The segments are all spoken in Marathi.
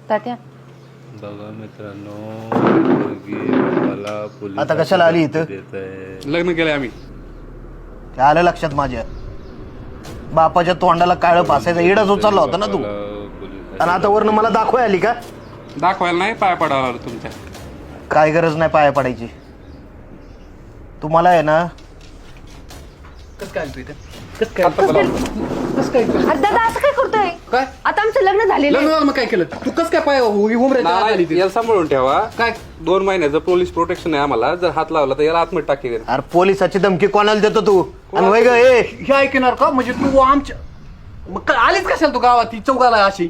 तात्या बघा मित्रांनो, मला पोलीस आता कशाला आली इथं? लग्न केलंय आम्ही. ते आलं लक्षात माझ्या. बापाच्या तोंडाला काळं फासायचा इडाच उचलला होता ना तू. आणि आता वरनं मला दाखवाय आली का? दाखवायला नाही, पाया पडायला आलो तुमच्या. काय गरज नाही पाया पडायची. तुम्हाला आहे ना अरे दादा असं काय करतोय? काय आता आमचं लग्न झालेलं लग्न आहे. झालं मग काय केलं तू? कस काय पाय याला सांभाळून ठेवा. काय 2 महिन्याचं पोलीस प्रोटेक्शन आहे आम्हाला. जर हात लावला तर याला आतमध्ये टाकी. अरे पोलिसाची धमकी कोणाला देतो तू? आणि वय ग ए हे ऐकणार का? म्हणजे तू आमच्या मग काय आलीच कशाला तू गावात? ती चौकाला अशी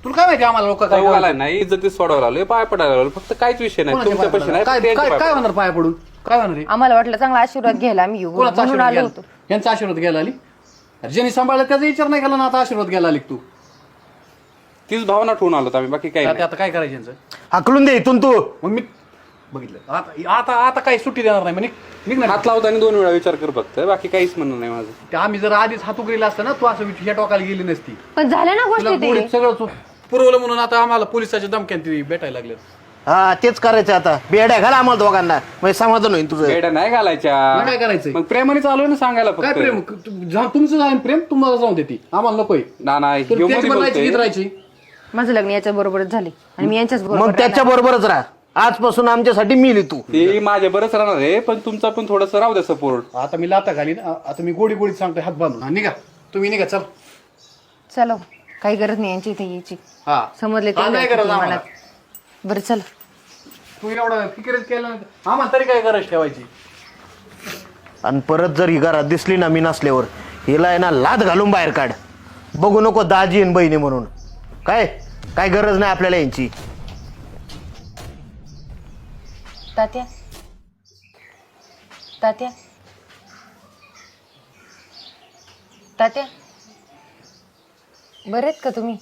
तुला काय माहिती आम्हाला लोक काय काय नाही इज्जत सोडायला आलोय, पाय पडायला आलो. फक्त काहीच विषय नाही. तुमच्या पैसे नाही, काय त्यांचे काय पाय काय होणार पाया पडून? काय होणार आहे? आम्हाला वाटलं चांगला आशीर्वाद घ्यायला आम्ही येऊ कोणाचा म्हणून आशीर्वाद आलो घ्यायला? होतो. यांचा आशीर्वाद घ्यायला आली? अरे ज्यांनी सांभाळलं त्याचा विचार नाही केला ना, आता आशीर्वाद घ्यायला आली तू. तीच भावना ठेवून आलो आम्ही, बाकी काही नाही. आता काय करायचं यांचं? हाकलून दे इथून तू. मग मी बघितलं आता आता आता काही सुट्टी देणार नाही. म्हणजे निघणार हात लावताना 2 वेळा विचार कर फक्त, बाकी काहीच म्हणणं नाही माझं. ते आम्ही जर आधीच हात उघडीला असतं ना, तू असं ह्या टोकाला गेली नसती. पण झालं ना तुला गोष्टी गोडीत ते. सगळं पुरवलं म्हणून आता आम्हाला पोलिसाच्या धमक्यात ती भेटायला लागले. हा तेच करायचं आता. बेड्या घाला आम्हाला दोघांना, म्हणजे समाधान होईल तुझं. वेड्या नाही घालायच्या. मग काय करायचंय? मग प्रेमाने चालू ना सांगायला काय फक्त. प्रेम? तुमचं जाईन प्रेम तुम्हाला जाऊन देते, आम्हाला नकोय. ना नाही तुला त्याच बदलायची, गीत राहायची. माझं लग्न याच्या बरोबरच झाले आणि मी यांच्याच मग बरोबर त्याच्या बरोबरच राहा. आजपासून आमच्यासाठी मिली तू. ते माझ्या बरंच राहणार आहे, पण तुमचा पण थोडस राहू द्या सपोर्ट. आता मी लाता घालीन. आता मी गोडी गोडीत सांगतोय, हात बांधून. हा, निघा तुम्ही, निघा. चल चलो, काही गरज नाही यांची इथे यायची. हा समजले हा, नाही गरज आम्हाला. बरं चल. तू एवढं फिकिरच केलं नाही तर आम्हाला तरी काय गरज ठेवायची? आणि परत जर ही घरात दिसली ना मी नसल्यावर, हिला आहे ना लाद घालून बाहेर काढ. बघू नको दाजी आणि बहिणी म्हणून. काय काय गरज नाही आपल्याला यांची. तात्या तात्या तात्या बरे आहेत का तुम्ही?